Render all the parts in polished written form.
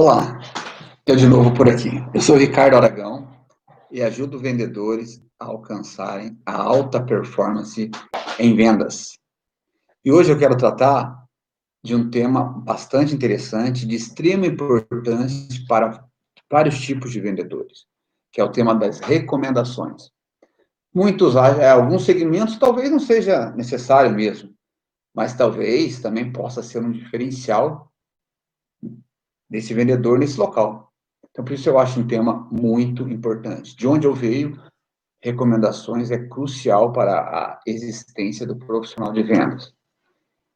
Olá, eu de novo por aqui. Eu sou Ricardo Aragão e ajudo vendedores a alcançarem a alta performance em vendas. E hoje eu quero tratar de um tema bastante interessante, de extrema importância para vários tipos de vendedores, que é o tema das recomendações. Alguns segmentos talvez não seja necessário mesmo, mas talvez também possa ser um diferencial desse vendedor nesse local. Então, por isso eu acho um tema muito importante. De onde eu veio, recomendações é crucial para a existência do profissional de vendas.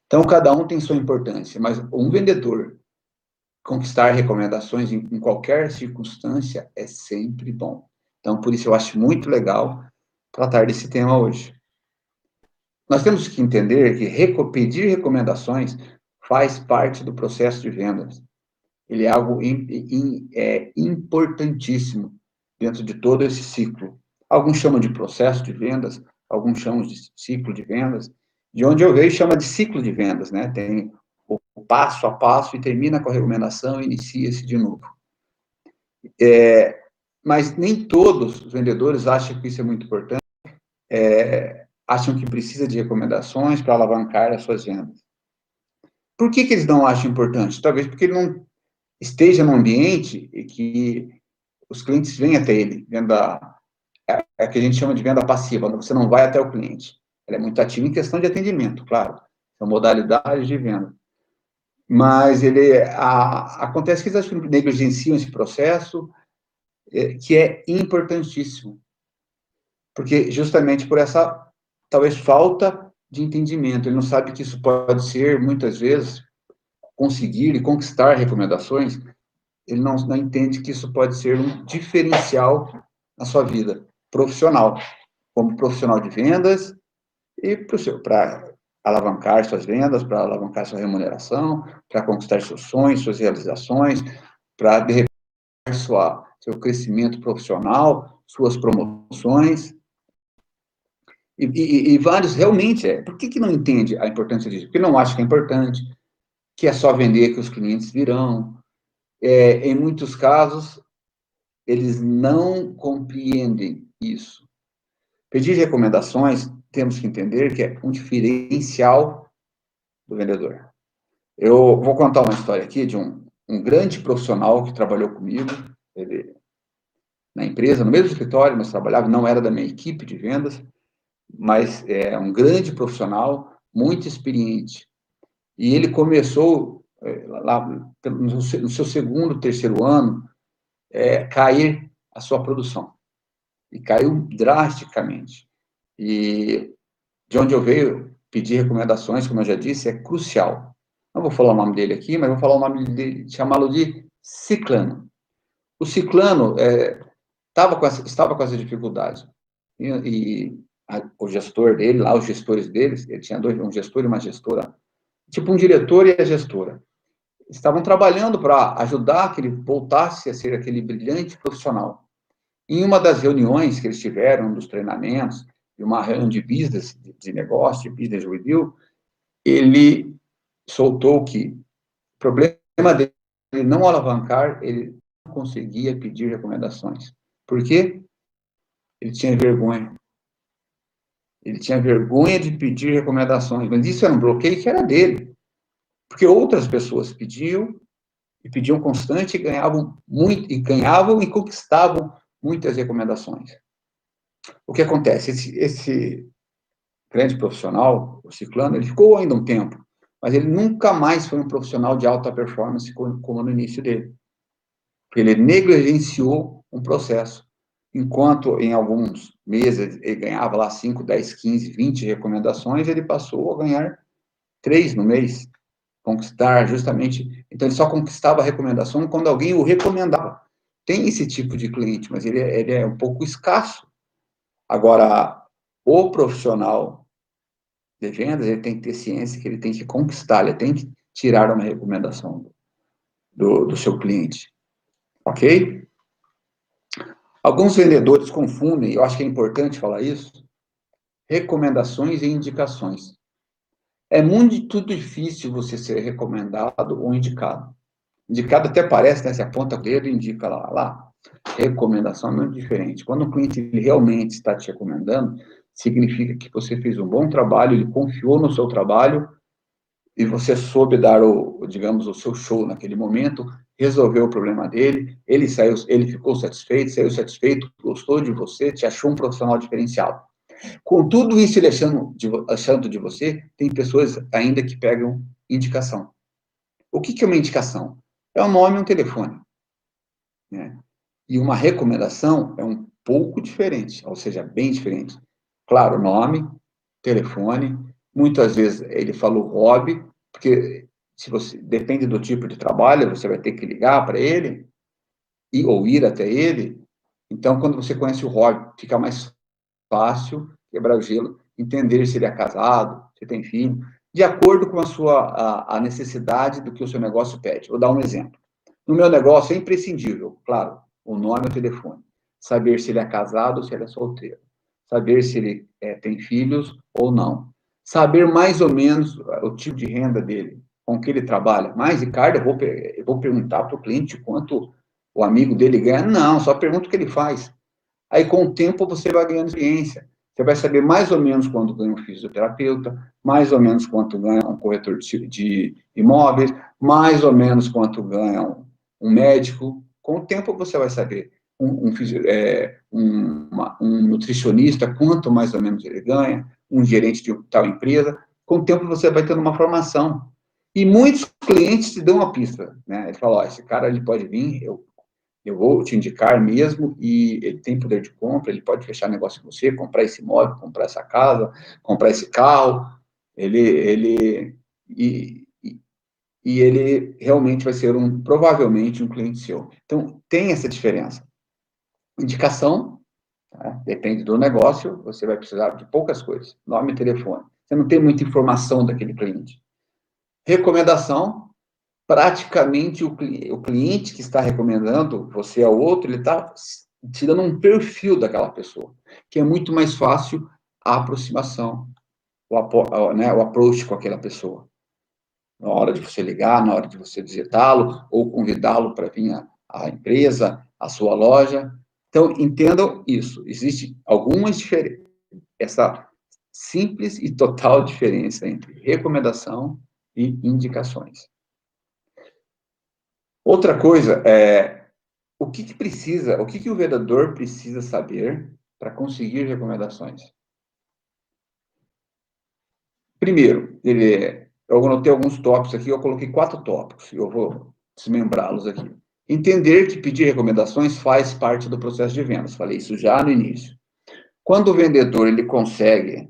Então, cada um tem sua importância, mas um vendedor conquistar recomendações em qualquer circunstância é sempre bom. Então, por isso eu acho muito legal tratar desse tema hoje. Nós temos que entender que pedir recomendações faz parte do processo de vendas. Ele é algo importantíssimo dentro de todo esse ciclo. Alguns chamam de processo de vendas, alguns chamam de ciclo de vendas. De onde eu vejo, chama de ciclo de vendas, né? Tem o passo a passo e termina com a recomendação e inicia-se de novo. Mas nem todos os vendedores acham que isso é muito importante, acham que precisa de recomendações para alavancar as suas vendas. Por que eles não acham importante? Talvez porque ele não esteja num ambiente em que os clientes vêm até ele, é que a gente chama de venda passiva, quando você não vai até o cliente. Ela é muito ativa em questão de atendimento, claro, são modalidades de venda. Mas acontece que eles negligenciam esse processo, que é importantíssimo, porque justamente por essa, talvez, falta de entendimento, ele não sabe que isso pode ser, muitas vezes, conseguir e conquistar recomendações, ele não entende que isso pode ser um diferencial na sua vida profissional, como profissional de vendas e para alavancar suas vendas, para alavancar sua remuneração, para conquistar seus sonhos, suas realizações, para, de repente, seu crescimento profissional, suas promoções. E vários, realmente, por que não entende a importância disso? Porque não acha que é importante, que é só vender que os clientes virão. Em muitos casos, eles não compreendem isso. Pedir recomendações, temos que entender que é um diferencial do vendedor. Eu vou contar uma história aqui de um grande profissional que trabalhou comigo, ele, na empresa, no mesmo escritório, nós trabalhávamos, não era da minha equipe de vendas, mas é um grande profissional, muito experiente. E ele começou, lá no seu segundo, terceiro ano, cair a sua produção. E caiu drasticamente. E de onde eu veio, pedir recomendações, como eu já disse, é crucial. Não vou falar o nome dele aqui, mas vou falar o nome dele, chamá-lo de Ciclano. O Ciclano estava com essa dificuldade. O gestor dele, lá, os gestores deles, ele tinha um gestor e uma gestora, tipo um diretor e a gestora, estavam trabalhando para ajudar que ele voltasse a ser aquele brilhante profissional. Em uma das reuniões que eles tiveram, um dos treinamentos, de uma reunião de business, de negócio, de business review, ele soltou que o problema dele não alavancar, ele não conseguia pedir recomendações. Por quê? Ele tinha vergonha. Ele tinha vergonha de pedir recomendações, mas isso era um bloqueio que era dele. Porque outras pessoas pediam, e pediam constante, ganhavam e conquistavam muitas recomendações. O que acontece? Esse grande profissional, o Ciclano, ele ficou ainda um tempo, mas ele nunca mais foi um profissional de alta performance como no início dele. Ele negligenciou um processo. Enquanto em alguns meses ele ganhava lá 5, 10, 15, 20 recomendações, ele passou a ganhar 3 no mês. Conquistar justamente... Então, ele só conquistava a recomendação quando alguém o recomendava. Tem esse tipo de cliente, mas ele é um pouco escasso. Agora, o profissional de vendas, ele tem que ter ciência que ele tem que conquistar, ele tem que tirar uma recomendação do seu cliente. Ok? Alguns vendedores confundem, eu acho que é importante falar isso, recomendações e indicações. É muito difícil você ser recomendado ou indicado. Indicado até parece, né? Se aponta o dedo e indica lá. Recomendação é muito diferente. Quando o cliente ele realmente está te recomendando, significa que você fez um bom trabalho, ele confiou no seu trabalho e você soube dar digamos, o seu show naquele momento, resolveu o problema dele, ele ficou satisfeito, saiu satisfeito, gostou de você, te achou um profissional diferenciado. Com tudo isso ele achando de você, tem pessoas ainda que pegam indicação. O que é uma indicação? É um nome e um telefone, né? E uma recomendação é um pouco diferente, ou seja, bem diferente. Claro, nome, telefone, muitas vezes ele falou hobby, porque se você depende do tipo de trabalho, você vai ter que ligar para ele ou ir até ele. Então, quando você conhece o hobby, fica mais fácil quebrar o gelo, entender se ele é casado, se tem filho, de acordo com a necessidade do que o seu negócio pede. Vou dar um exemplo. No meu negócio é imprescindível, claro, o nome e o telefone. Saber se ele é casado ou se ele é solteiro. Saber se ele tem filhos ou não. Saber mais ou menos o tipo de renda dele, com que ele trabalha. Mais, Ricardo, eu vou perguntar para o cliente quanto o amigo dele ganha. Não, só pergunto o que ele faz. Aí, com o tempo, você vai ganhando experiência. Você vai saber mais ou menos quanto ganha um fisioterapeuta, mais ou menos quanto ganha um corretor de imóveis, mais ou menos quanto ganha um médico. Com o tempo, você vai saber um nutricionista, quanto mais ou menos ele ganha, um gerente de tal empresa. Com o tempo, você vai tendo uma formação. E muitos clientes te dão uma pista, né? Ele fala, esse cara ele pode vir, eu vou te indicar mesmo, e ele tem poder de compra, ele pode fechar negócio com você, comprar esse imóvel, comprar essa casa, comprar esse carro, e, e ele realmente vai ser provavelmente um cliente seu. Então, tem essa diferença. Indicação, tá? Depende do negócio, você vai precisar de poucas coisas, nome e telefone. Você não tem muita informação daquele cliente. Recomendação, praticamente o cliente que está recomendando você ao outro, ele está te dando um perfil daquela pessoa, que é muito mais fácil a aproximação, o approach com aquela pessoa. Na hora de você ligar, na hora de você visitá-lo, ou convidá-lo para vir à empresa, à sua loja. Então, entendam isso. Existe algumas diferenças, essa simples e total diferença entre recomendação e indicações. Outra coisa é o que precisa, o que o vendedor precisa saber para conseguir recomendações. Primeiro, eu anotei alguns tópicos aqui, eu coloquei 4 tópicos, eu vou desmembrá-los aqui. Entender que pedir recomendações faz parte do processo de vendas, falei isso já no início. Quando o vendedor ele consegue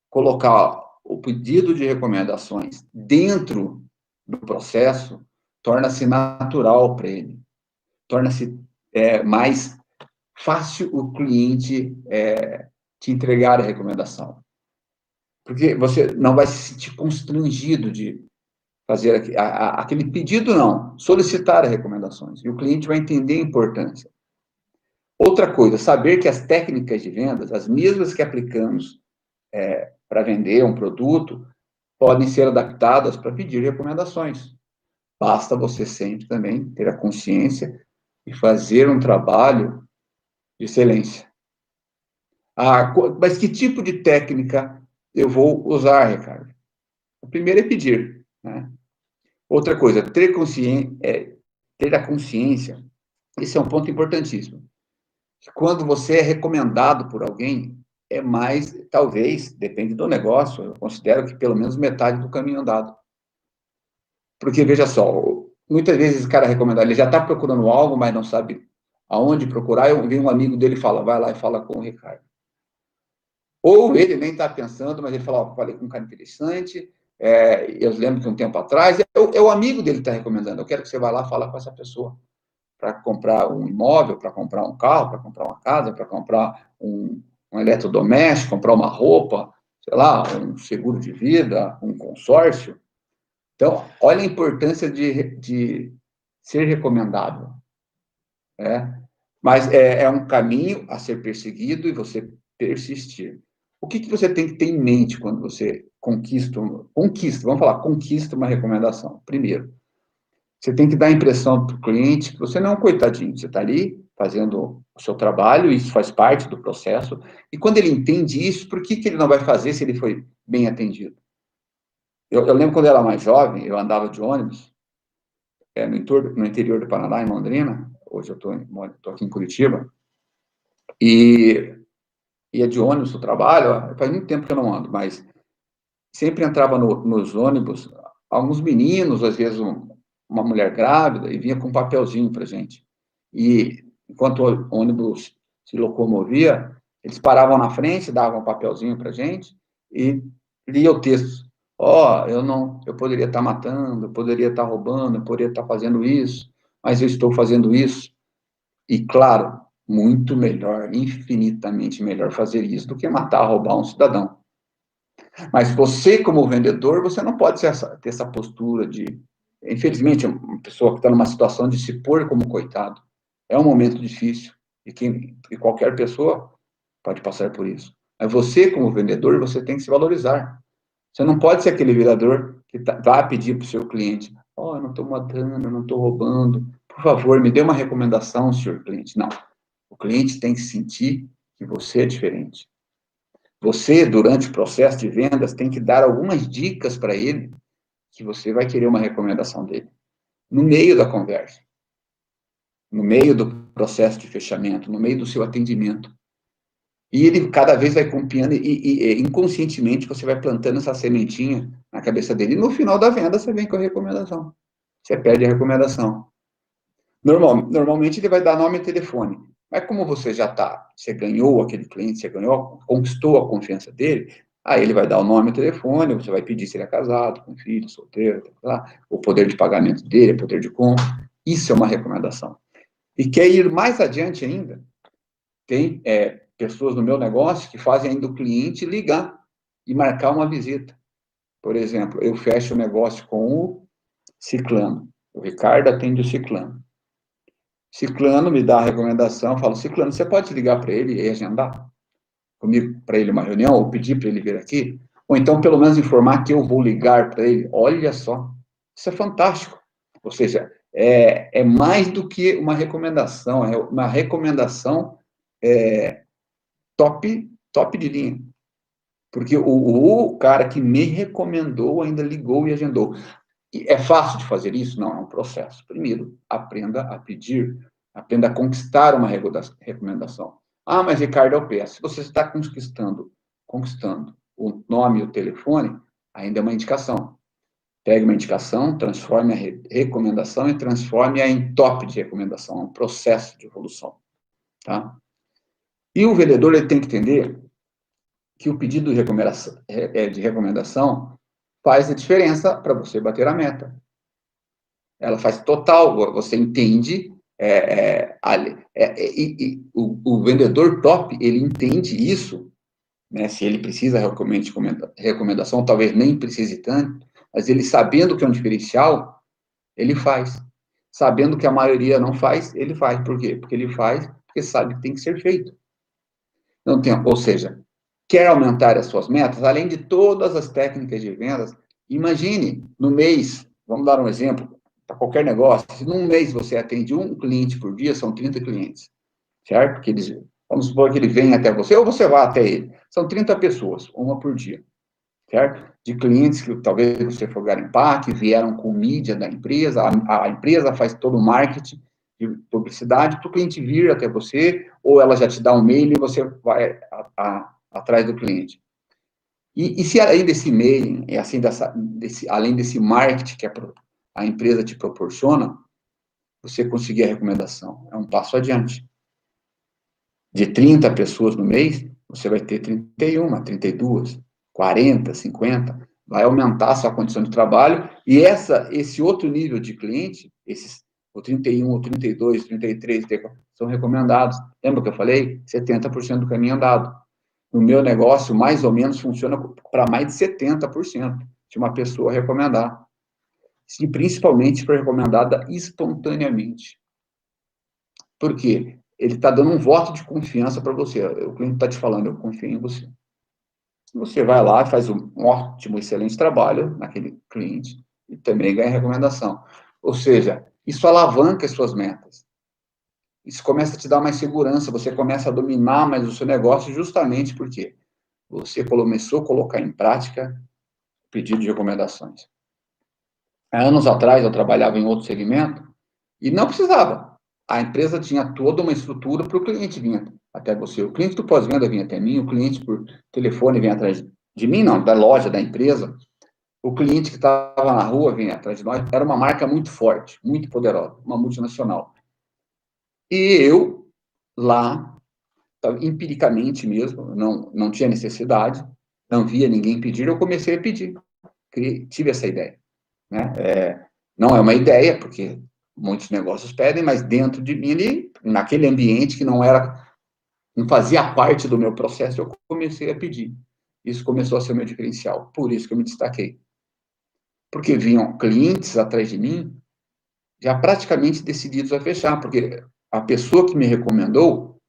colocar o pedido de recomendações dentro do processo, torna-se natural para ele, torna-se mais fácil o cliente te entregar a recomendação. Porque você não vai se sentir constrangido de fazer aquele pedido, não. Solicitar as recomendações. E o cliente vai entender a importância. Outra coisa, saber que as técnicas de vendas, as mesmas que aplicamos para vender um produto, podem ser adaptadas para pedir recomendações. Basta você sempre também ter a consciência e fazer um trabalho de excelência. Mas que tipo de técnica eu vou usar, Ricardo? O primeiro é pedir, né? Outra coisa, ter a consciência, esse é um ponto importantíssimo. Quando você é recomendado por alguém, é mais, talvez, depende do negócio, eu considero que pelo menos metade do caminho andado. Porque, veja só, muitas vezes esse cara recomendado, ele já está procurando algo, mas não sabe aonde procurar, eu vi um amigo dele e fala, vai lá e fala com o Ricardo. Ou ele nem está pensando, mas ele fala, ó, falei com um cara interessante, eu lembro que um tempo atrás, é o amigo dele que está recomendando, eu quero que você vá lá e fala com essa pessoa para comprar um imóvel, para comprar um carro, para comprar uma casa, para comprar um eletrodoméstico, comprar uma roupa, sei lá, um seguro de vida, um consórcio. Então, olha a importância de ser recomendável. Mas é um caminho a ser perseguido e você persistir. O que você tem que ter em mente quando você conquista, vamos falar, conquista uma recomendação? Primeiro, Você tem que dar a impressão para o cliente que você não é um coitadinho, você está ali fazendo o seu trabalho, isso faz parte do processo, e quando ele entende isso, por que ele não vai fazer se ele foi bem atendido? Eu lembro quando eu era mais jovem, eu andava de ônibus, no interior do Paraná, em Londrina, hoje eu estou aqui em Curitiba, e ia de ônibus para o trabalho, faz muito tempo que eu não ando, mas sempre entrava nos ônibus, alguns meninos, às vezes uma mulher grávida, e vinha com um papelzinho para gente. E enquanto o ônibus se locomovia, eles paravam na frente, davam um papelzinho para gente e lia o texto. Eu poderia estar matando, eu poderia estar roubando, eu poderia estar fazendo isso, mas eu estou fazendo isso. E, claro, muito melhor, infinitamente melhor fazer isso do que matar, roubar um cidadão. Mas você, como vendedor, você não pode ter essa postura de... Infelizmente, uma pessoa que está numa situação de se pôr como coitado. É um momento difícil. E qualquer pessoa pode passar por isso. Mas você, como vendedor, você tem que se valorizar. Você não pode ser aquele vendedor que vai pedir para o seu cliente: eu não estou matando, eu não estou roubando. Por favor, me dê uma recomendação, senhor cliente. Não. O cliente tem que sentir que você é diferente. Você, durante o processo de vendas, tem que dar algumas dicas para ele que você vai querer uma recomendação dele. No meio da conversa, no meio do processo de fechamento, no meio do seu atendimento. E ele cada vez vai copiando e inconscientemente você vai plantando essa sementinha na cabeça dele. E no final da venda você vem com a recomendação. Você pede a recomendação. Normalmente ele vai dar nome e telefone. Mas como você ganhou aquele cliente, conquistou a confiança dele, aí ele vai dar o nome e o telefone, você vai pedir se ele é casado, com filho, solteiro, o poder de pagamento dele, o poder de compra. Isso é uma recomendação. E quer ir mais adiante ainda, tem pessoas no meu negócio que fazem ainda o cliente ligar e marcar uma visita. Por exemplo, eu fecho o negócio com o ciclano. O Ricardo atende o ciclano. Ciclano me dá a recomendação, eu falo: Ciclano, você pode ligar para ele e agendar comigo para ele uma reunião, ou pedir para ele vir aqui? Ou então, pelo menos, informar que eu vou ligar para ele? Olha só, isso é fantástico. Ou seja, é mais do que uma recomendação, é uma recomendação top de linha. Porque o cara que me recomendou ainda ligou e agendou. E é fácil de fazer isso? Não, é um processo. Primeiro, aprenda a pedir, aprenda a conquistar uma recomendação. Mas Ricardo, eu peço. Se você está conquistando o nome e o telefone, ainda é uma indicação. Pegue uma indicação, transforme a recomendação e transforme-a em top de recomendação, um processo de evolução. Tá? E o vendedor ele tem que entender que o pedido de recomendação faz a diferença para você bater a meta. Ela faz total, você entende, o vendedor top, ele entende isso, né, se ele precisa realmente recomendação, talvez nem precise tanto, mas ele sabendo que é um diferencial, ele faz. Sabendo que a maioria não faz, ele faz. Por quê? Porque ele faz porque sabe que tem que ser feito. Não tem, ou seja, quer aumentar as suas metas, além de todas as técnicas de vendas, imagine, no mês, vamos dar um exemplo, para qualquer negócio, se num mês você atende um cliente por dia, são 30 clientes, certo? Vamos supor que ele vem até você, ou você vá até ele. São 30 pessoas, uma por dia, certo? De clientes que talvez você for garimpar, que vieram com mídia da empresa, a empresa faz todo o marketing de publicidade para o cliente vir até você, ou ela já te dá um mail e você vai atrás do cliente. E se além desse e-mail, assim, além desse marketing que a empresa te proporciona, você conseguir a recomendação, é um passo adiante. De 30 pessoas no mês, você vai ter 31, 32, 40, 50, vai aumentar a sua condição de trabalho, e esse outro nível de cliente, o 31, o 32, 33, são recomendados. Lembra que eu falei? 70% do caminho andado. No meu negócio, mais ou menos, funciona para mais de 70% de uma pessoa recomendar. E principalmente se for recomendada espontaneamente. Por quê? Ele está dando um voto de confiança para você. O cliente está te falando: eu confio em você. Você vai lá e faz um ótimo, excelente trabalho naquele cliente e também ganha recomendação. Ou seja, isso alavanca as suas metas. Isso começa a te dar mais segurança, você começa a dominar mais o seu negócio justamente porque você começou a colocar em prática o pedido de recomendações. Há anos atrás, eu trabalhava em outro segmento e não precisava. A empresa tinha toda uma estrutura para o cliente vir até você. O cliente do pós-venda vinha até mim, o cliente por telefone vinha atrás de mim, não, da loja, da empresa. O cliente que estava na rua vinha atrás de nós. Era uma marca muito forte, muito poderosa, uma multinacional. E eu, lá, empiricamente mesmo, não tinha necessidade, não via ninguém pedir, eu comecei a pedir. Tive essa ideia. Né? Não é uma ideia, porque muitos negócios pedem, mas dentro de mim, ali, naquele ambiente que não fazia parte do meu processo, eu comecei a pedir. Isso começou a ser o meu diferencial, por isso que eu me destaquei. Porque vinham clientes atrás de mim, já praticamente decididos a fechar, porque a pessoa que me recomendou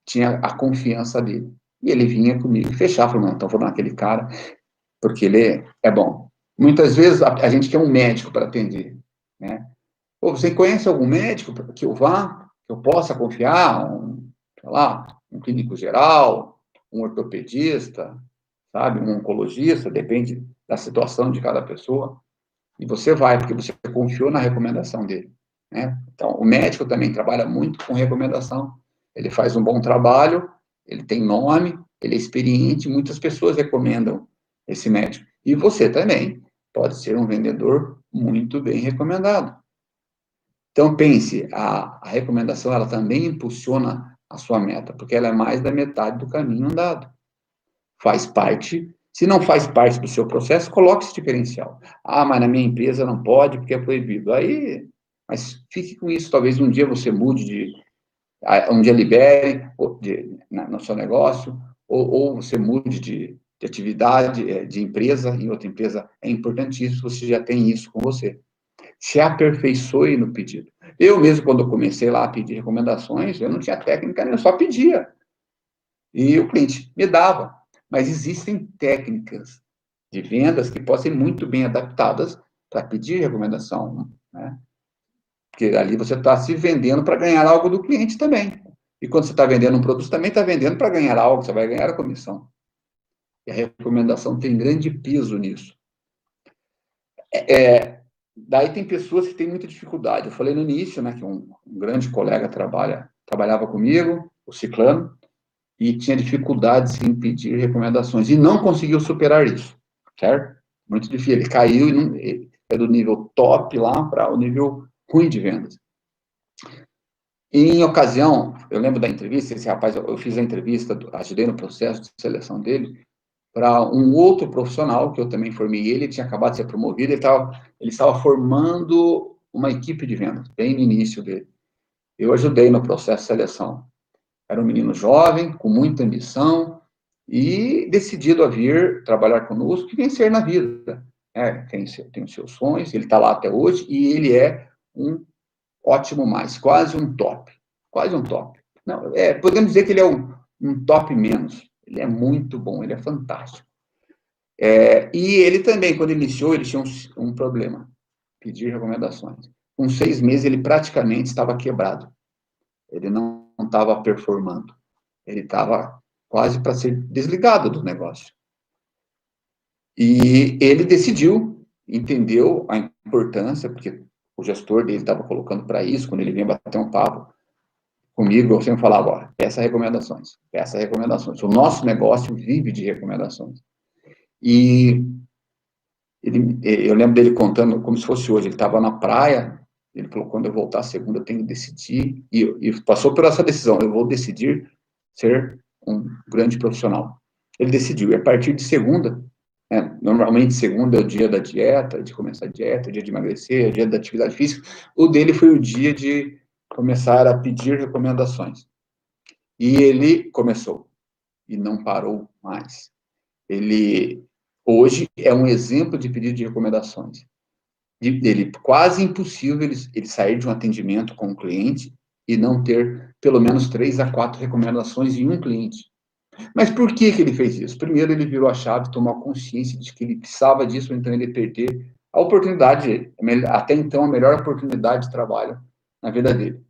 tinha a confiança dele. E ele vinha comigo e fechava, falou, não, então vou dar naquele cara, porque ele é bom. Muitas vezes a gente quer um médico para atender, né? Pô, você conhece algum médico que eu vá, que eu possa confiar? Sei lá, um clínico geral, um ortopedista, sabe? Um oncologista, depende da situação de cada pessoa. E você vai, porque você confiou na recomendação dele, né? Então, o médico também trabalha muito com recomendação. Ele faz um bom trabalho, ele tem nome, ele é experiente, muitas pessoas recomendam esse médico. E você também pode ser um vendedor muito bem recomendado. Então, pense, a recomendação, ela também impulsiona a sua meta, porque ela é mais da metade do caminho andado. Faz parte, se não faz parte do seu processo, coloque esse diferencial. Ah, mas na minha empresa não pode, porque é proibido. Aí, mas fique com isso, talvez um dia você mude um dia libere no seu negócio, ou você mude de atividade, de empresa, em outra empresa. É importantíssimo, você já tem isso com você. Se aperfeiçoe no pedido. Eu mesmo, quando eu comecei lá a pedir recomendações, eu não tinha técnica, eu só pedia. E o cliente me dava. Mas existem técnicas de vendas que podem ser muito bem adaptadas para pedir recomendação, né? Porque ali você está se vendendo para ganhar algo do cliente também. E quando você está vendendo um produto, você também está vendendo para ganhar algo, você vai ganhar a comissão. E a recomendação tem grande peso nisso. Daí tem pessoas que têm muita dificuldade. Eu falei no início, né, que um grande colega trabalhava comigo, o Ciclano, e tinha dificuldades em pedir recomendações, e não conseguiu superar isso, certo? Muito difícil. Ele caiu ele é do nível top lá para o nível ruim de vendas. E, em ocasião, eu lembro da entrevista, esse rapaz, eu fiz a entrevista, ajudei no processo de seleção dele, para um outro profissional, que eu também formei ele tinha acabado de ser promovido, ele estava formando uma equipe de vendas, bem no início dele. Eu ajudei no processo de seleção. Era um menino jovem, com muita ambição, e decidido a vir trabalhar conosco e vencer na vida. Tem os seus sonhos, ele está lá até hoje, e ele é um ótimo mais, quase um top. Quase um top. Não, podemos dizer que ele é um top menos. Ele é muito bom, ele é fantástico. E ele também, quando iniciou, ele tinha um problema, pedir recomendações. Com 6 meses, ele praticamente estava quebrado. Ele não estava performando. Ele estava quase para ser desligado do negócio. E ele decidiu, entendeu a importância, porque o gestor dele estava colocando para isso, quando ele vinha bater um papo comigo, eu sempre falava, ó, peça recomendações. O nosso negócio vive de recomendações. E eu lembro dele contando como se fosse hoje, ele estava na praia, ele falou, quando eu voltar segunda, eu tenho que decidir, e passou por essa decisão, eu vou decidir ser um grande profissional. Ele decidiu, e a partir de segunda, normalmente segunda é o dia da dieta, de começar a dieta, dia de emagrecer, dia da atividade física, o dele foi o dia de começar a pedir recomendações. E ele começou, e não parou mais. Ele, hoje, é um exemplo de pedido de recomendações. Ele quase impossível ele sair de um atendimento com um cliente e não ter pelo menos 3 a 4 recomendações em um cliente. Mas por que ele fez isso? Primeiro, ele virou a chave, tomou a consciência de que ele precisava disso, então ele ia perder a oportunidade, até então, a melhor oportunidade de trabalho na vida dele,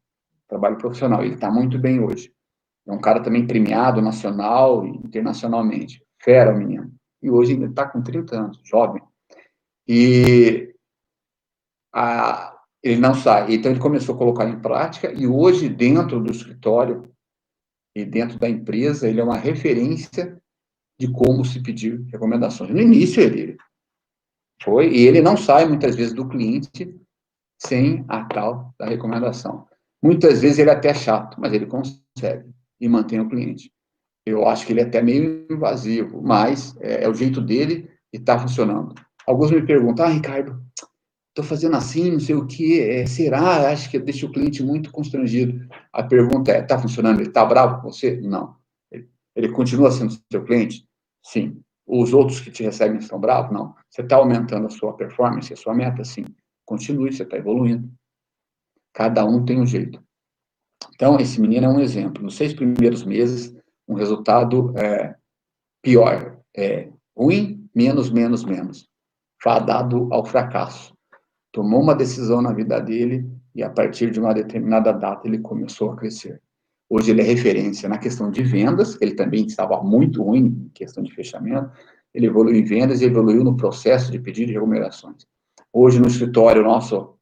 trabalho profissional. Ele está muito bem hoje. É um cara também premiado nacional e internacionalmente. Fera, o menino. E hoje ele está com 30 anos, jovem. E ele não sai. Então, ele começou a colocar em prática e hoje, dentro do escritório e dentro da empresa, ele é uma referência de como se pedir recomendações. No início, e ele não sai, muitas vezes, do cliente sem a tal da recomendação. Muitas vezes ele é até chato, mas ele consegue e mantém o cliente. Eu acho que ele é até meio invasivo, mas é o jeito dele e está funcionando. Alguns me perguntam, Ricardo, estou fazendo assim, não sei o que, será? Acho que deixa o cliente muito constrangido. A pergunta está funcionando? Ele está bravo com você? Não. Ele continua sendo seu cliente? Sim. Os outros que te recebem estão bravos? Não. Você está aumentando a sua performance, a sua meta? Sim. Continue, você está evoluindo. Cada um tem um jeito. Então, esse menino é um exemplo. Nos 6 primeiros meses, um resultado pior. Ruim, menos, menos, menos. Fadado ao fracasso. Tomou uma decisão na vida dele e, a partir de uma determinada data, ele começou a crescer. Hoje ele é referência na questão de vendas, ele também estava muito ruim em questão de fechamento, ele evoluiu em vendas e evoluiu no processo de pedido de remunerações. Hoje, no escritório nosso,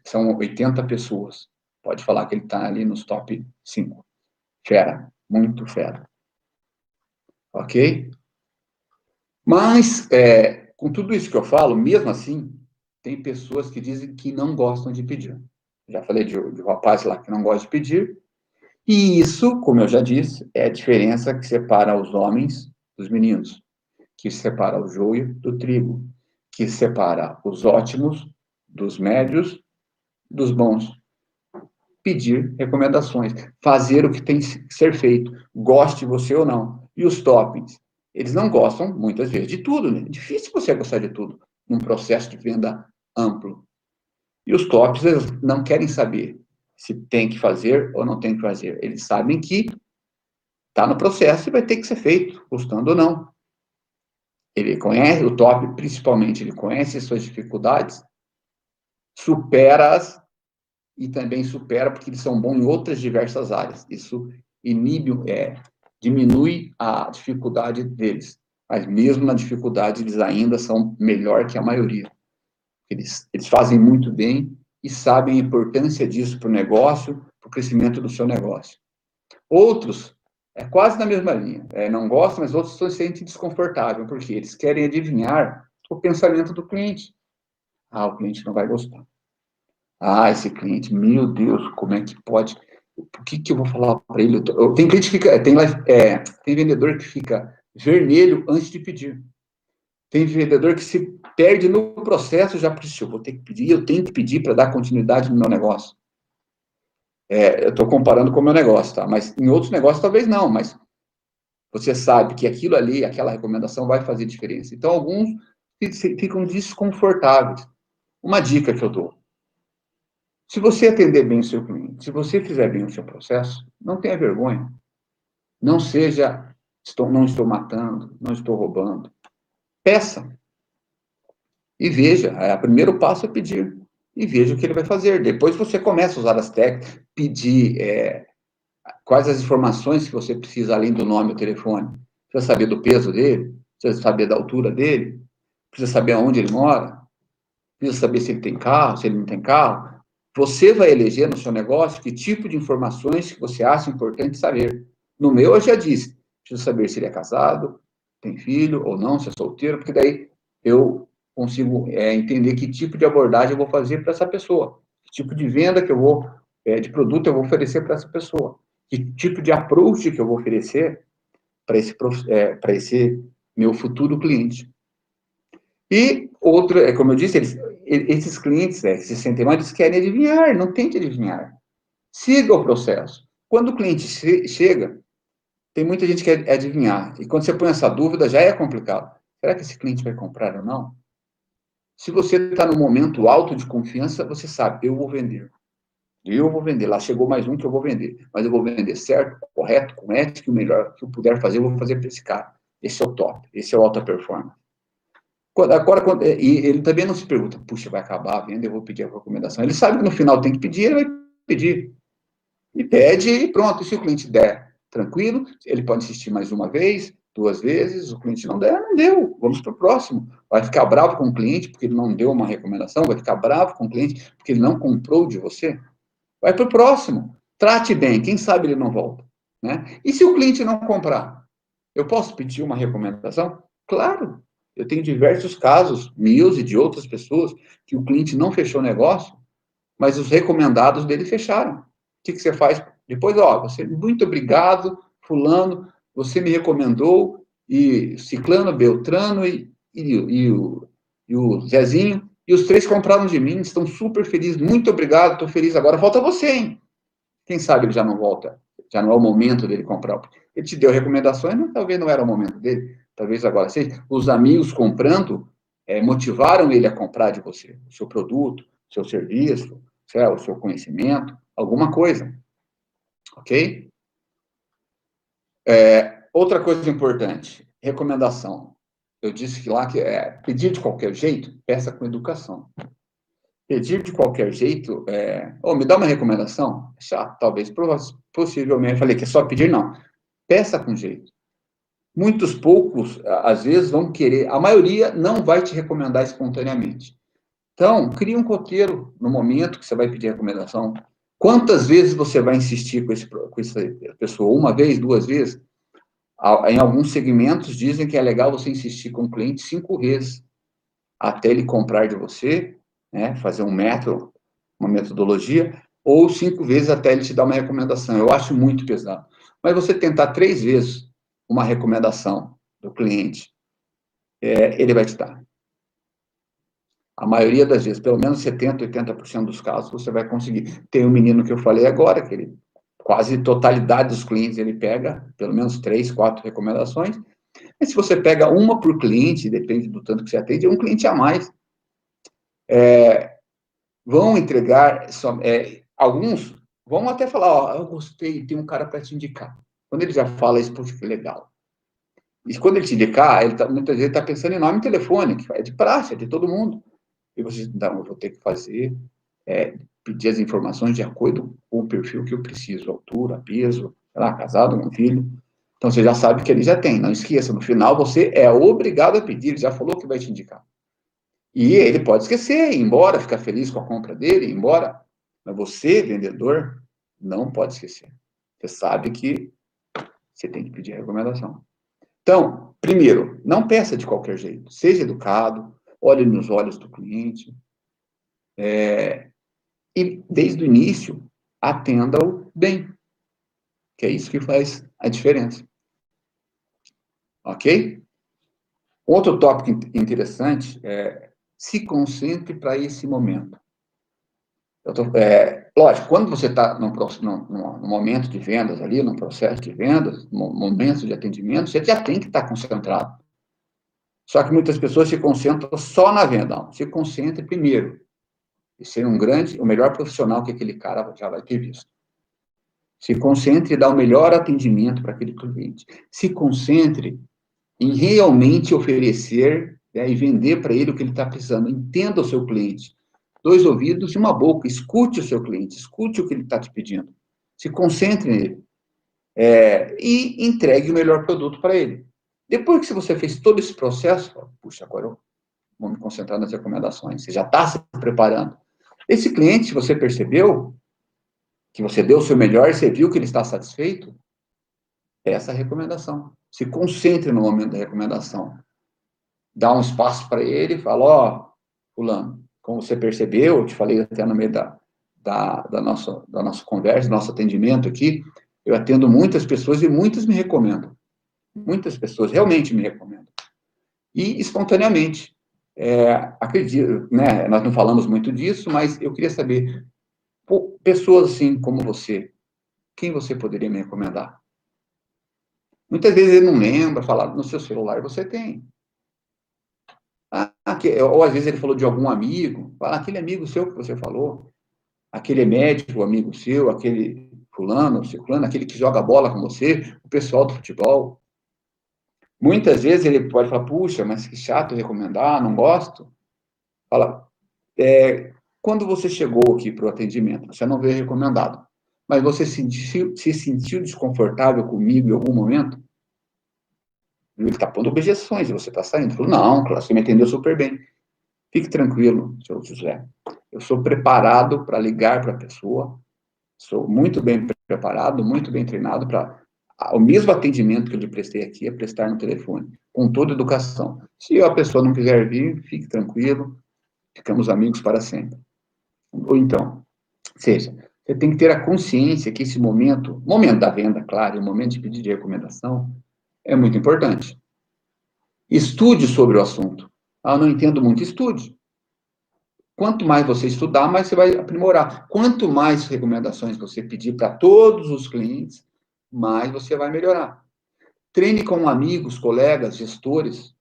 são 80 pessoas. Pode falar que ele está ali nos top 5. Fera, muito fera. Ok? Mas, com tudo isso que eu falo, mesmo assim, tem pessoas que dizem que não gostam de pedir. Já falei de um rapaz lá que não gosta de pedir. E isso, como eu já disse, é a diferença que separa os homens dos meninos, que separa o joio do trigo, que separa os ótimos dos médios dos bons. Pedir recomendações, fazer o que tem que ser feito, goste você ou não. E os toppings? Eles não gostam, muitas vezes, de tudo, né? É difícil você gostar de tudo num processo de venda amplo. E os tops, eles não querem saber se tem que fazer ou não tem que fazer. Eles sabem que está no processo e vai ter que ser feito, gostando ou não. Ele conhece, o top, principalmente, ele conhece as suas dificuldades, supera-as e também supera porque eles são bons em outras diversas áreas. Isso inibe, diminui a dificuldade deles. Mas mesmo na dificuldade, eles ainda são melhor que a maioria. Eles fazem muito bem e sabem a importância disso para o negócio, para o crescimento do seu negócio. Outros, quase na mesma linha. Não gostam, mas outros se sentem desconfortáveis, porque eles querem adivinhar o pensamento do cliente. O cliente não vai gostar. Esse cliente, meu Deus, como é que pode? O que eu vou falar para ele? Tem cliente que fica, tem vendedor que fica vermelho antes de pedir. Tem vendedor que se perde no processo já, eu vou ter que pedir, eu tenho que pedir para dar continuidade no meu negócio. Eu estou comparando com o meu negócio, tá? Mas em outros negócios talvez não, mas você sabe que aquilo ali, aquela recomendação vai fazer diferença. Então, alguns ficam desconfortáveis. Uma dica que eu dou: se você atender bem o seu cliente, se você fizer bem o seu processo, não tenha vergonha. Não seja, não estou matando, não estou roubando. Peça. E veja, o primeiro passo é pedir. E veja o que ele vai fazer. Depois você começa a usar as técnicas, pedir quais as informações que você precisa, além do nome e do telefone. Precisa saber do peso dele, precisa saber da altura dele, precisa saber aonde ele mora, precisa saber se ele tem carro, se ele não tem carro. Você vai eleger no seu negócio que tipo de informações que você acha importante saber. No meu, eu já disse, preciso saber se ele é casado, tem filho ou não, se é solteiro, porque daí eu consigo entender que tipo de abordagem eu vou fazer para essa pessoa, que tipo de venda que eu vou, de produto eu vou oferecer para essa pessoa, que tipo de approach que eu vou oferecer para esse meu futuro cliente. E outro, como eu disse, esses clientes que se sentem mal, eles querem adivinhar, não tente adivinhar. Siga o processo. Quando o cliente chega, tem muita gente que quer adivinhar. E quando você põe essa dúvida, já é complicado. Será que esse cliente vai comprar ou não? Se você está no momento alto de confiança, você sabe, eu vou vender. Eu vou vender. Lá chegou mais um que eu vou vender. Mas eu vou vender certo, correto, com ética, o melhor que eu puder fazer, eu vou fazer para esse cara. Esse é o top. Esse é o alta performance. E ele também não se pergunta, puxa, vai acabar a venda, eu vou pedir a recomendação. Ele sabe que no final tem que pedir, ele vai pedir. E pede e pronto. E se o cliente der, tranquilo, ele pode insistir mais uma vez, 2 vezes, o cliente não der, não deu, vamos para o próximo. Vai ficar bravo com o cliente porque ele não deu uma recomendação, vai ficar bravo com o cliente porque ele não comprou de você. Vai para o próximo. Trate bem, quem sabe ele não volta. Né? E se o cliente não comprar? Eu posso pedir uma recomendação? Claro. Eu tenho diversos casos, meus e de outras pessoas, que o cliente não fechou negócio, mas os recomendados dele fecharam. O que você faz? Depois, você, muito obrigado, fulano, você me recomendou, e Ciclano, Beltrano e o Zezinho, e os 3 compraram de mim, estão super felizes, muito obrigado, estou feliz agora, falta você, hein? Quem sabe ele já não volta, já não é o momento dele comprar. Ele te deu recomendações, mas talvez não era o momento dele, talvez agora seja. Os amigos comprando motivaram ele a comprar de você, o seu produto, o seu serviço, o seu conhecimento, alguma coisa, ok? Outra coisa importante, recomendação. Eu disse que lá que pedir de qualquer jeito, peça com educação. Pedir de qualquer jeito, me dá uma recomendação? Chato, talvez, possivelmente, falei que é só pedir, não. Peça com jeito. Muitos poucos, às vezes, vão querer, a maioria não vai te recomendar espontaneamente. Então, crie um roteiro no momento que você vai pedir recomendação. Quantas vezes você vai insistir com essa pessoa? 1 vez, 2 vezes? Em alguns segmentos, dizem que é legal você insistir com o cliente 5 vezes, até ele comprar de você, né, fazer uma metodologia, ou 5 vezes até ele te dar uma recomendação. Eu acho muito pesado. Mas você tentar 3 vezes uma recomendação do cliente, ele vai te dar. A maioria das vezes, pelo menos 70%, 80% dos casos, você vai conseguir. Tem um menino que eu falei agora, que ele, quase totalidade dos clientes, ele pega pelo menos 3, 4 recomendações. E se você pega uma por cliente, depende do tanto que você atende, é um cliente a mais. Vão entregar, alguns vão até falar, eu gostei, tem um cara para te indicar. Quando ele já fala isso, puxa, que legal. E quando ele te indicar, muitas vezes está pensando em nome e telefone, que é de praxe, é de todo mundo. E você, não, eu vou ter que fazer, pedir as informações de acordo com o perfil que eu preciso, altura, peso, sei lá, casado, com filho. Então, você já sabe que ele já tem. Não esqueça, no final, você é obrigado a pedir, ele já falou que vai te indicar. E ele pode esquecer, ir embora, ficar feliz com a compra dele, ir embora. Mas você, vendedor, não pode esquecer. Você sabe que você tem que pedir recomendação. Então, primeiro, não peça de qualquer jeito. Seja educado, olhe nos olhos do cliente. E, desde o início, atenda-o bem. Que é isso que faz a diferença. Ok? Outro tópico interessante é se concentre para esse momento. Lógico, quando você está no momento de vendas ali, no processo de vendas, no momento de atendimento, você já tem que estar concentrado. Só que muitas pessoas se concentram só na venda. Não, se concentre primeiro. E ser o melhor profissional que aquele cara já vai ter visto. Se concentre e dá o melhor atendimento para aquele cliente. Se concentre em realmente oferecer, e vender para ele o que ele está precisando. Entenda o seu cliente. 2 ouvidos e uma boca. Escute o seu cliente, escute o que ele está te pedindo. Se concentre nele. E entregue o melhor produto para ele. Depois que você fez todo esse processo, puxa, agora eu vou me concentrar nas recomendações. Você já está se preparando. Esse cliente, você percebeu que você deu o seu melhor e você viu que ele está satisfeito? Essa é a recomendação. Se concentre no momento da recomendação. Dá um espaço para ele e fala, fulano, como você percebeu, eu te falei até no meio da nossa conversa, do nosso atendimento aqui, eu atendo muitas pessoas e muitas me recomendam. Muitas pessoas realmente me recomendam. E espontaneamente. Acredito, né, nós não falamos muito disso, mas eu queria saber, pessoas assim como você, quem você poderia me recomendar? Muitas vezes ele não lembra, fala, no seu celular você tem. Ou às vezes ele falou de algum amigo, fala, aquele amigo seu que você falou, aquele médico amigo seu, aquele fulano, ciclano, aquele que joga bola com você, o pessoal do futebol. Muitas vezes ele pode falar, puxa, mas que chato recomendar, não gosto. Fala, quando você chegou aqui para o atendimento, você não veio recomendado, mas você se sentiu desconfortável comigo em algum momento? Ele está pondo objeções e você está saindo. Falou, não, claro, você me entendeu super bem. Fique tranquilo, senhor José. Eu sou preparado para ligar para a pessoa, sou muito bem preparado, muito bem treinado para o mesmo atendimento que eu lhe prestei aqui é prestar no telefone, com toda educação. Se a pessoa não quiser vir, fique tranquilo, ficamos amigos para sempre. Ou então, seja, você tem que ter a consciência que esse momento da venda, claro, o momento de pedir de recomendação, é muito importante. Estude sobre o assunto. Ah, eu não entendo muito, estude. Quanto mais você estudar, mais você vai aprimorar. Quanto mais recomendações você pedir para todos os clientes, mais você vai melhorar. Treine com amigos, colegas, gestores.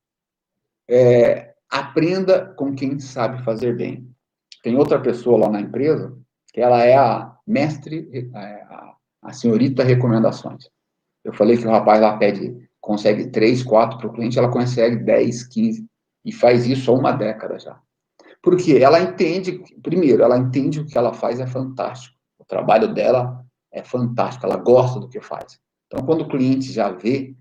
Aprenda com quem sabe fazer bem. Tem outra pessoa lá na empresa que ela é a mestre, a senhorita recomendações. Eu falei que o rapaz lá consegue 3, 4 para o cliente, ela consegue 10, 15, e faz isso há uma década já. Porque ela entende, primeiro, ela entende o que ela faz é fantástico. O trabalho dela é fantástico, ela gosta do que faz. Então, quando o cliente já vê,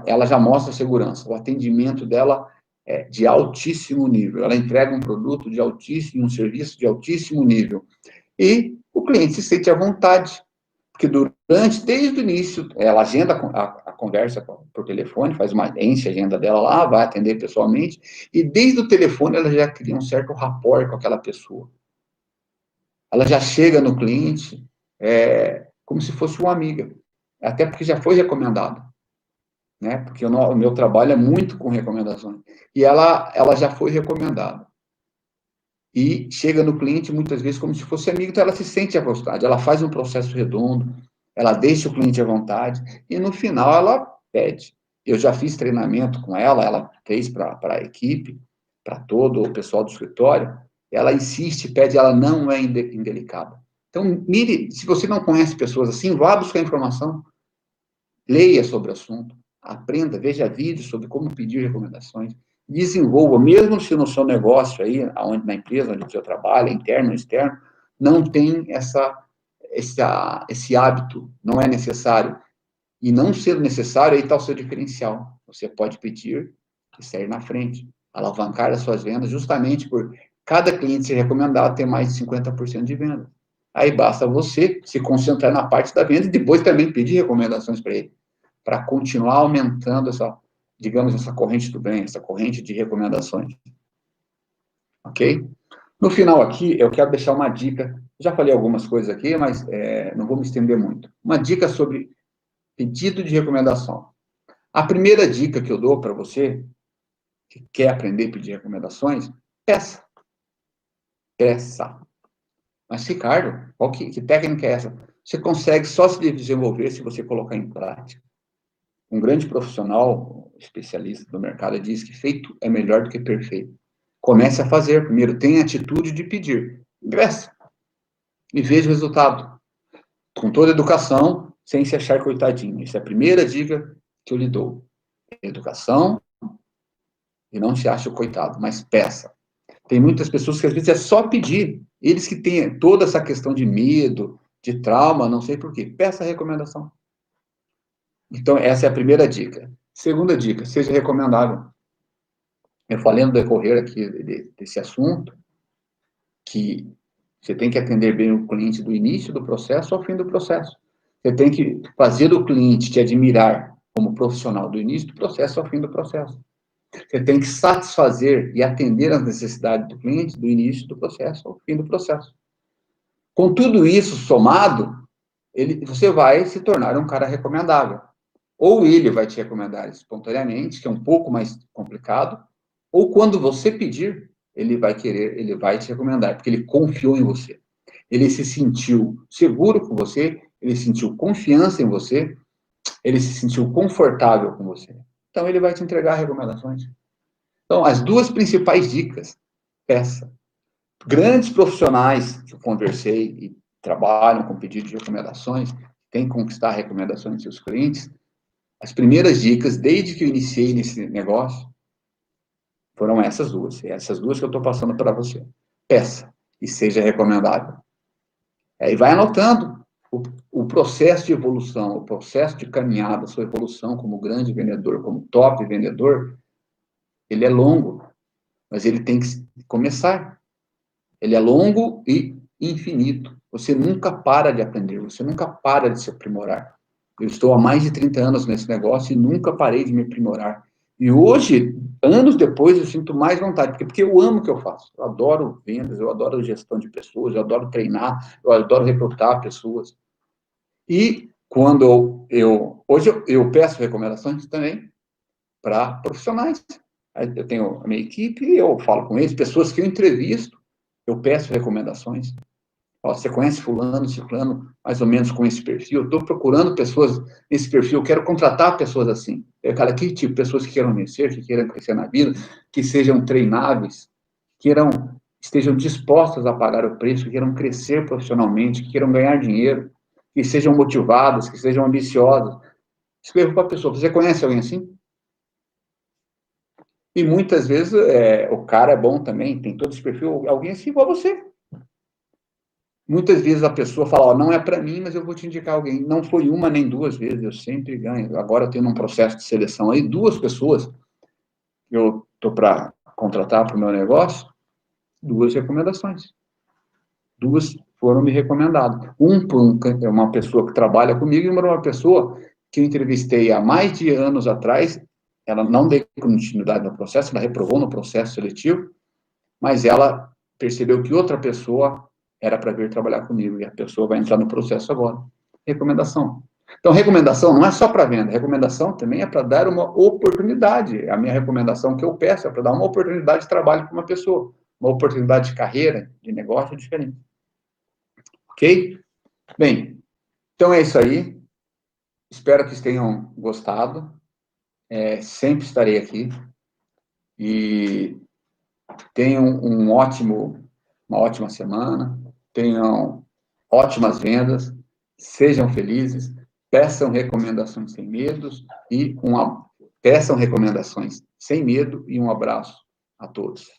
ela já mostra segurança. O atendimento dela é de altíssimo nível. Ela entrega um produto de altíssimo, um serviço de altíssimo nível. E o cliente se sente à vontade, porque desde o início, ela agenda a conversa por telefone, enche a agenda dela lá, vai atender pessoalmente, e desde o telefone ela já cria um certo rapport com aquela pessoa. Ela já chega no cliente como se fosse uma amiga, até porque já foi recomendado, né? Porque o meu trabalho é muito com recomendações. E ela já foi recomendada. E chega no cliente, muitas vezes, como se fosse amigo, então ela se sente à vontade, ela faz um processo redondo, ela deixa o cliente à vontade, e no final ela pede. Eu já fiz treinamento com ela fez para a equipe, para todo o pessoal do escritório, ela insiste, pede, ela não é indelicada. Então, mire, se você não conhece pessoas assim, vá buscar informação, leia sobre o assunto, aprenda, veja vídeos sobre como pedir recomendações, desenvolva, mesmo se no seu negócio aí, na empresa onde você trabalha, interno ou externo, não tem esse hábito, não é necessário. E não sendo necessário, aí está o seu diferencial. Você pode pedir e sair na frente, alavancar as suas vendas, justamente por cada cliente ser recomendado ter mais de 50% de venda. Aí basta você se concentrar na parte da venda e depois também pedir recomendações para ele, para continuar aumentando digamos, essa corrente do bem, essa corrente de recomendações. Ok? No final aqui, eu quero deixar uma dica. Já falei algumas coisas aqui, mas não vou me estender muito. Uma dica sobre pedido de recomendação. A primeira dica que eu dou para você, que quer aprender a pedir recomendações, peça. Peça. Mas, Ricardo, que técnica é essa? Você consegue só se desenvolver se você colocar em prática. Um grande profissional, especialista do mercado, diz que feito é melhor do que perfeito. Comece a fazer. Primeiro, tenha a atitude de pedir. Peça. E veja o resultado. Com toda a educação, sem se achar coitadinho. Essa é a primeira dica que eu lhe dou. Educação e não se ache o coitado, mas peça. Tem muitas pessoas que às vezes é só pedir. Eles que têm toda essa questão de medo, de trauma, não sei por quê. Peça a recomendação. Então, essa é a primeira dica. Segunda dica, seja recomendável. Eu falei no decorrer aqui desse assunto, que você tem que atender bem o cliente do início do processo ao fim do processo. Você tem que fazer o cliente te admirar como profissional do início do processo ao fim do processo. Você tem que satisfazer e atender as necessidades do cliente do início do processo ao fim do processo. Com tudo isso somado, você vai se tornar um cara recomendável. Ou ele vai te recomendar espontaneamente, que é um pouco mais complicado, ou quando você pedir, ele vai te recomendar, porque ele confiou em você. Ele se sentiu seguro com você, ele sentiu confiança em você, ele se sentiu confortável com você. Então, ele vai te entregar recomendações. Então, as duas principais dicas, peça. Grandes profissionais que eu conversei e trabalham com pedido de recomendações, têm que conquistar recomendações de seus clientes, As primeiras dicas, desde que eu iniciei nesse negócio, foram essas duas que eu estou passando para você. Peça e seja recomendável. E vai anotando o processo de evolução, o processo de caminhada, sua evolução como grande vendedor, como top vendedor, ele é longo, mas ele tem que começar. Ele é longo e infinito. Você nunca para de aprender, você nunca para de se aprimorar. Eu estou há mais de 30 anos nesse negócio e nunca parei de me aprimorar. E hoje, anos depois, eu sinto mais vontade, porque eu amo o que eu faço. Eu adoro vendas, eu adoro gestão de pessoas, eu adoro treinar, eu adoro recrutar pessoas. E quando hoje eu peço recomendações também para profissionais. Eu tenho a minha equipe, eu falo com eles, pessoas que eu entrevisto, eu peço recomendações. Ó, você conhece fulano, ciclano, mais ou menos com esse perfil? Eu estou procurando pessoas nesse perfil, eu quero contratar pessoas assim. Cara, que tipo? Pessoas que queiram vencer, que queiram crescer na vida, que sejam treináveis, estejam dispostas a pagar o preço, que queiram crescer profissionalmente, que queiram ganhar dinheiro, que sejam motivadas, que sejam ambiciosas. Escreva para a pessoa, você conhece alguém assim? E muitas vezes o cara é bom também, tem todo esse perfil, alguém assim igual a você. Muitas vezes a pessoa fala, ó, não é para mim, mas eu vou te indicar alguém. Não foi uma nem duas vezes, eu sempre ganho. Agora eu tenho um processo de seleção aí, 2 pessoas que eu estou para contratar para o meu negócio, 2 recomendações. 2 foram me recomendadas. É uma pessoa que trabalha comigo e uma pessoa que eu entrevistei há mais de anos atrás. Ela não deu continuidade no processo, ela reprovou no processo seletivo, mas ela percebeu que outra pessoa era para vir trabalhar comigo, e a pessoa vai entrar no processo agora. Recomendação. Então, recomendação não é só para venda, recomendação também é para dar uma oportunidade. A minha recomendação que eu peço é para dar uma oportunidade de trabalho para uma pessoa, uma oportunidade de carreira, de negócio diferente. Ok? Bem, então é isso aí. Espero que vocês tenham gostado. Sempre estarei aqui. E tenham uma ótima semana, tenham ótimas vendas, sejam felizes, peçam recomendações sem medos peçam recomendações sem medo e um abraço a todos.